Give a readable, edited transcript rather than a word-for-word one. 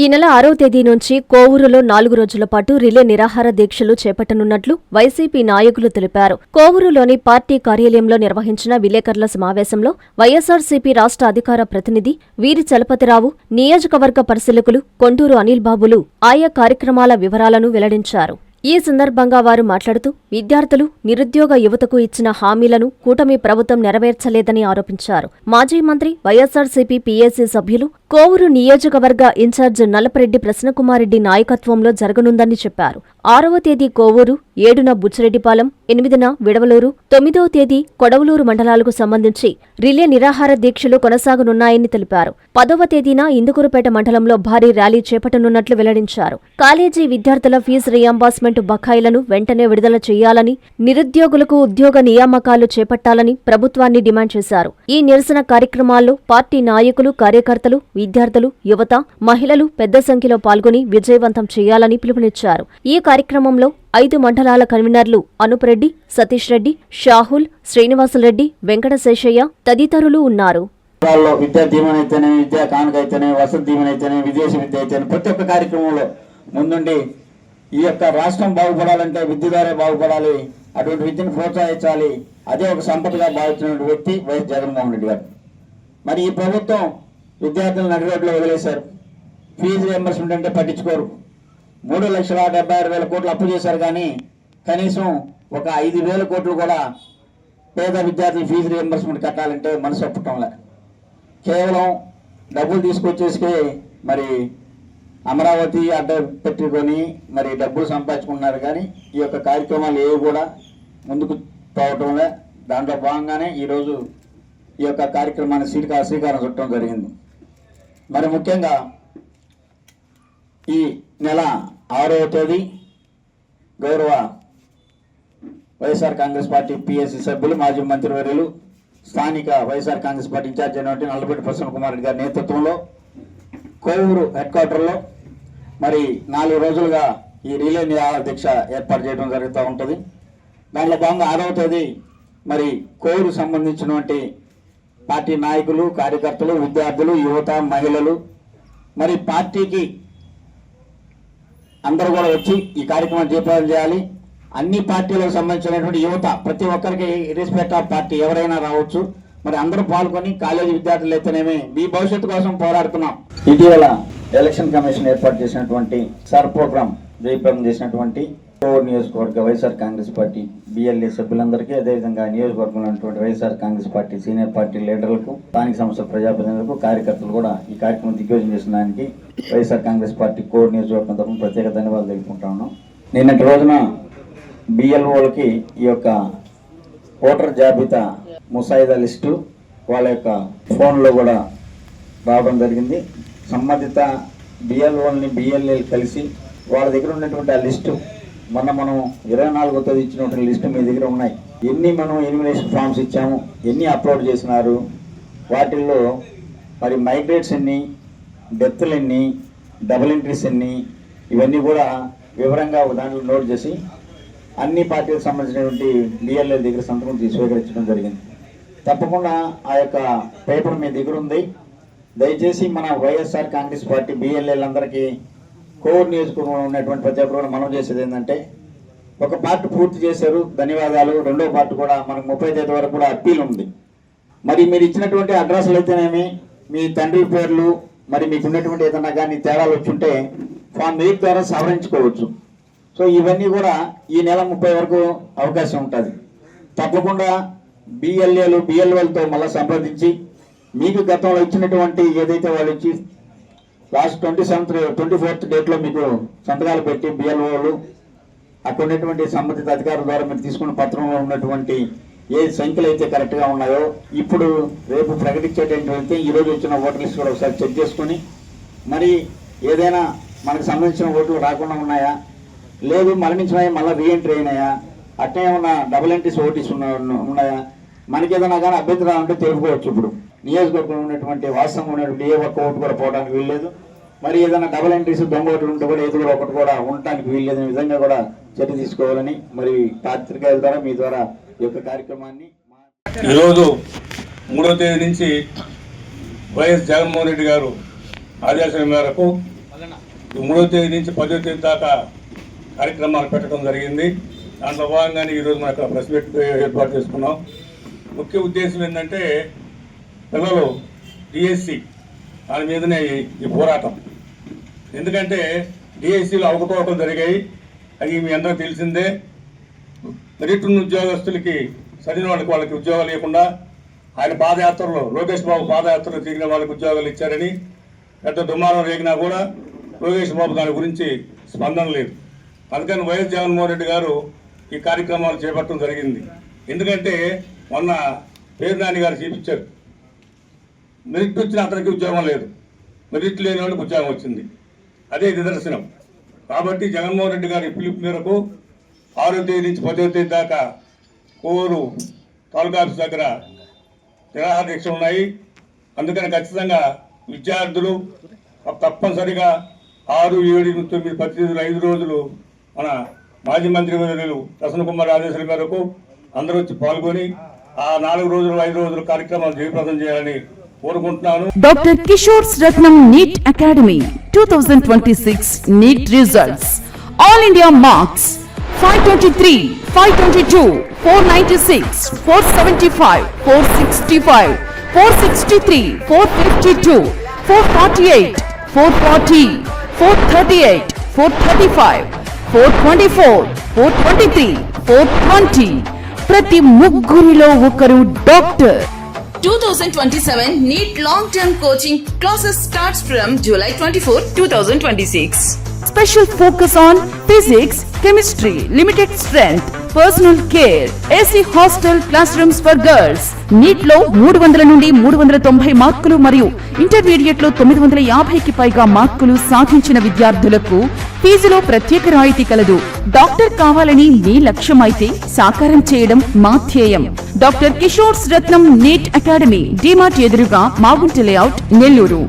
ఈ నెల 6వ తేదీ నుంచి కోవూరులో 4 రోజుల పాటు రిలే నిరాహార దీక్షలు చేపట్టనున్నట్లు వైసీపీ నాయకులు తెలిపారు. కోవూరులోని పార్టీ కార్యాలయంలో నిర్వహించిన విలేకరుల సమావేశంలో వైఎస్సార్సీపీ రాష్ట్ర అధికార ప్రతినిధి వీరి చలపతిరావు, నియోజకవర్గ పరిశీలకులు కొంటూరు అనిల్ బాబులు ఆయా కార్యక్రమాల వివరాలను వెల్లడించారు. ఈ సందర్భంగా వారు మాట్లాడుతూ విద్యార్థులు, నిరుద్యోగ యువతకు ఇచ్చిన హామీలను కూటమి ప్రభుత్వం నెరవేర్చలేదని ఆరోపించారు. మాజీ మంత్రి, వైఎస్సార్సీపీ పీఏసీ సభ్యులు, కోవూరు నియోజకవర్గ ఇన్ఛార్జ్ నల్లపరెడ్డి ప్రసన్నకుమారెడ్డి నాయకత్వంలో జరగనుందని చెప్పారు. 6వ తేదీ కోవూరు, 7న బుచ్చిరెడ్డిపాలెం, 8న విడవలూరు, 9వ తేదీ కొడవలూరు మండలాలకు సంబంధించి రిలే నిరాహార దీక్షలు కొనసాగనున్నాయని తెలిపారు. 10వ తేదీన ఇందుకూరుపేట మండలంలో భారీ ర్యాలీ చేపట్టనున్నట్లు వెల్లడించారు. కాలేజీ విద్యార్థుల ఫీజు రియంబర్స్మెంట్ బకాయిలను వెంటనే విడుదల చేయాలని, నిరుద్యోగులకు ఉద్యోగ నియామకాలు చేపట్టాలని ప్రభుత్వాన్ని డిమాండ్ చేశారు. ఈ నిరసన కార్యక్రమాల్లో పార్టీ నాయకులు, కార్యకర్తలు, విద్యార్థులు, యువత, మహిళలు పెద్ద సంఖ్యలో పాల్గొని విజయవంతం చేయాలని పిలుపునిచ్చారు. ఈ కార్యక్రమంలో 5 మండలాల కన్వీనర్లు అనుపరెడ్డి, సతీష్ రెడ్డి, షాహుల్, శ్రీనివాసులరెడ్డి, వెంకటశేషయ్య తదితరులు ఉన్నారు. విద్యా దీవెన అయితేనే, విద్యా కానుక అయితేనే, వసతి దీవెన అయితేనే, విదేశీ విద్య అయితేనే ప్రతి ఒక్క కార్యక్రమంలో ముందుండి ఈ యొక్క రాష్ట్రం బాగుపడాలంటే విద్య ద్వారా బాగుపడాలి, అటువంటి విద్యను ప్రోత్సహించాలి, అదే ఒక సంపదగా భావించిన వ్యక్తి వైఎస్ జగన్మోహన్ రెడ్డి గారు. మరి ఈ ప్రభుత్వం విద్యార్థులను నడిరోడ్లో వదిలేశారు. ఫీజు రియంబర్స్మెంట్ అంటే పట్టించుకోరు. 3,76,000 కోట్లు అప్పు చేశారు, కానీ కనీసం ఒక 5,000 కోట్లు కూడా పేద విద్యార్థులు ఫీజు రియంబర్స్మెంట్ కట్టాలంటే మనసు ఒప్పటంలే. కేవలం డబ్బులు తీసుకొచ్చేసి మరి అమరావతి అడ్డ పెట్టుకొని మరి డబ్బులు సంపాదించుకున్నారు, కానీ ఈ యొక్క కార్యక్రమాలు ఏవి కూడా ముందుకు పోవటంలే. దాంట్లో భాగంగానే ఈరోజు ఈ యొక్క కార్యక్రమాన్ని శ్రీకారం చుట్టడం జరిగింది. మరి ముఖ్యంగా ఈ నెల 6వ తేదీ గౌరవ వైఎస్ఆర్ కాంగ్రెస్ పార్టీ పీఎస్సీ సభ్యులు, మాజీ మంత్రివర్యులు, స్థానిక వైఎస్ఆర్ కాంగ్రెస్ పార్టీ ఇన్ఛార్జ్ అయినటువంటి నల్లపరెడ్డి ప్రసన్నకుమారెడ్డి గారి నేతృత్వంలో కోవూరు హెడ్ క్వార్టర్లో మరి 4 రోజులుగా ఈ రిలే నిరాహార దీక్ష ఏర్పాటు చేయడం జరుగుతూ ఉంటుంది. దాంట్లో భాగంగా 6వ తేదీ మరి కోవూరు సంబంధించినటువంటి పార్టీ నాయకులు, కార్యకర్తలు, విద్యార్థులు, యువత, మహిళలు మరి పార్టీకి అందరూ కూడా వచ్చి ఈ కార్యక్రమం జయప్రదం చేయాలి. అన్ని పార్టీలకు సంబంధించినటువంటి యువత ప్రతి ఒక్కరికి ఇర్రెస్పెక్ట్ ఆఫ్ పార్టీ ఎవరైనా రావచ్చు. మరి అందరూ పాల్గొని కాలేజీ విద్యార్థులు అయితేనేమి మీ భవిష్యత్తు కోసం పోరాడుతున్నాం. ఇటీవల ఎలక్షన్ కమిషన్ ఏర్పాటు చేసినటువంటి సర్ ప్రోగ్రాం జయప్రదం చేసినటువంటి కోవూరు నియోజకవర్గ వైఎస్ఆర్ కాంగ్రెస్ పార్టీ బిఎల్ఏ సభ్యులందరికీ, అదేవిధంగా నియోజకవర్గంలో ఉన్నటువంటి YSR Congress party senior party లీడర్లకు, స్థానిక సంస్థల ప్రజాప్రతినిధులకు, కార్యకర్తలు కూడా ఈ కార్యక్రమం దిగ్విజయం చేసిన దానికి వైఎస్ఆర్ కాంగ్రెస్ పార్టీ కోవూరు నియోజకవర్గం తరఫున ప్రత్యేక ధన్యవాదాలు తెలుపుకుంటా ఉన్నాం. నిన్నటి రోజున బిఎల్ఓలకి ఈ యొక్క ఓటర్ జాబితా ముసాయిదా లిస్టు వాళ్ళ యొక్క ఫోన్లో కూడా రావడం జరిగింది. సంబంధిత బిఎల్ఓల్ని బిఎల్ఏలు కలిసి వాళ్ళ దగ్గర ఉన్నటువంటి ఆ లిస్టు, మనం 24వ తేదీ ఇచ్చినటువంటి లిస్టు మీ దగ్గర ఉన్నాయి. ఎన్ని మనం ఎలిమినేషన్ ఫామ్స్ ఇచ్చాము, ఎన్ని అప్లోడ్ చేసినారు, వాటిల్లో మరి మైగ్రేట్స్ ఎన్ని, డెత్లు ఎన్ని, డబుల్ ఎంట్రీస్ ఎన్ని, ఇవన్నీ కూడా వివరంగా ఒక దాంట్లో నోట్ చేసి అన్ని పార్టీలకు సంబంధించినటువంటి బిఎల్ఏ దగ్గర సంతకం స్వీకరించడం జరిగింది. తప్పకుండా ఆ యొక్క పేపర్ మీ దగ్గర ఉంది. దయచేసి మన వైఎస్ఆర్ కాంగ్రెస్ పార్టీ బిఎల్ఏలందరికీ కోవూరు నియోజకవర్గంలో ఉన్నటువంటి ప్రతి ఒక్కరు మనం చేసేది ఏంటంటే, ఒక పార్ట్ పూర్తి చేశారు, ధన్యవాదాలు. 2వ పార్ట్ కూడా మనకు 30వ తేదీ వరకు కూడా అప్పీల్ ఉంది. మరి మీరు ఇచ్చినటువంటి అడ్రస్లు అయితేనేమి, మీ తండ్రి పేర్లు, మరి మీకు ఉన్నటువంటి ఏదన్నా కానీ తేడాలు వచ్చుంటే ఫామ్ 8 ద్వారా సవరించుకోవచ్చు. సో ఇవన్నీ కూడా ఈ నెల 30 వరకు అవకాశం ఉంటుంది. తప్పకుండా బిఎల్ఏలు బిఎల్ఓలతో మళ్ళీ సంప్రదించి మీకు గతంలో ఇచ్చినటువంటి ఏదైతే వాళ్ళు ఇచ్చి లాస్ట్ 24th డేట్లో మీకు సంతకాలు పెట్టి బిఎల్ఓలు అక్కడ ఉన్నటువంటి సంబంధిత అధికారుల ద్వారా మీరు తీసుకున్న పత్రంలో ఉన్నటువంటి ఏ సంఖ్యలు అయితే కరెక్ట్గా ఉన్నాయో ఇప్పుడు రేపు ప్రకటించేటటువంటి ఈరోజు వచ్చిన ఓటర్ లిస్ట్ కూడా ఒకసారి చెక్ చేసుకొని, మరి ఏదైనా మనకు సంబంధించిన ఓట్లు రాకుండా ఉన్నాయా, లేదు మరణించినాయా, మళ్ళీ రీఎంట్రీ అయినాయా, అట్నే ఏమన్నా డబుల్ ఎంట్రీస్ ఓటీస్ ఉన్నాయా, మనకి ఏదైనా కానీ అభ్యంతరాలు ఉంటే తెలుపుకోవచ్చు. ఇప్పుడు నియోజకవర్గంలో ఉన్నటువంటి వాస్తవంగా ఉన్నటువంటి ఏ ఒక్క ఓటు కూడా పోవడానికి వీల్లేదు. మరి ఏదైనా డబుల్ ఎంట్రీస్, దొంగ ఓట్లు ఉంటే కూడా ఏదో ఒకటి కూడా ఉండటానికి వీల్లేదని విధంగా కూడా చర్య తీసుకోవాలని మరి పాత్రికేయుల ద్వారా మీ ద్వారా ఈ యొక్క కార్యక్రమాన్ని ఈరోజు 3వ తేదీ నుంచి వైఎస్ జగన్మోహన్ రెడ్డి గారు ఆదేశాల మేరకు 3వ తేదీ నుంచి 10వ తేదీ దాకా కార్యక్రమాలు పెట్టడం జరిగింది. దాంట్లో భాగంగానే ఈరోజు మనకు ప్రెస్ మీట్ ఏర్పాటు చేసుకున్నాం. ముఖ్య ఉద్దేశం ఏంటంటే పిల్లలు డిఎస్సి దాని మీదనే ఈ పోరాటం. ఎందుకంటే డిఎస్సిలో అవకతవకలు జరిగాయి, అది మీ అందరూ తెలిసిందే. మెరిట్ ఉన్న ఉద్యోగస్తులకి చదివిన వాళ్ళకి ఉద్యోగాలు ఇవ్వకుండా ఆయన పాదయాత్రలో లోకేష్ బాబు పాదయాత్రలో తిరిగిన వాళ్ళకి ఉద్యోగాలు ఇచ్చారని పెద్ద దుమారం రేగినా కూడా లోకేష్ బాబు దాని గురించి స్పందన లేదు. అందుకని వైఎస్ జగన్మోహన్ రెడ్డి గారు ఈ కార్యక్రమాలు చేపట్టడం జరిగింది. ఎందుకంటే మొన్న పేరు నాని గారు చూపించారు, మెరిట్ వచ్చిన అతనికి ఉద్యోగం లేదు, మెరిట్ లేని వాళ్ళకి ఉద్యోగం వచ్చింది. అదే నిదర్శనం. కాబట్టి జగన్మోహన్ రెడ్డి గారి పిలుపు మేరకు 6వ తేదీ నుంచి 10వ తేదీ దాకా కోవూరు తాలూకా ఆఫీస్ దగ్గర నిరాహార దీక్షలు ఉన్నాయి. అందుకని ఖచ్చితంగా విద్యార్థులు తప్పనిసరిగా 6, 7, 9, 10 రోజులు 5 రోజులు మన మాజీ మంత్రి వర్యులు ప్రసన్న కుమార్ ఆదేశాల మేరకు అందరూ వచ్చి పాల్గొని ఆ 4 రోజులు 5 రోజులు కార్యక్రమాలు జయప్రదం చేయాలని కోరుకుంటున్నాను. Doctor Kishore Ratnam NEET academy 2026 NEET results. All India marks 523, 522, 496, 475, 465, 463, 452, 448, 440, 438, 435, 424, 423, 420. ప్రతి ముగ్గురిలో ఒకరు doctor. 2027 NEET long-term coaching classes starts from July 24, 2026. Special focus on physics, chemistry, limited strength, personal care, AC hostel classrooms for girls. NEET లో 300 నుండి 390 మార్కులు మరియు intermediate లో 950కి పైగా మార్కులు సాధించిన విద్యార్థులకు ఫీజులో ప్రత్యేక రాయితీ కలదు. డాక్టర్ కావాలని మీ లక్ష్యం అయితే సాకారం చేయడం మా ధ్యేయం. Doctor Kishore Ratnam NEET academy, DMart ఎదురుగా మాగుంట లేఅవుట్, నెల్లూరు.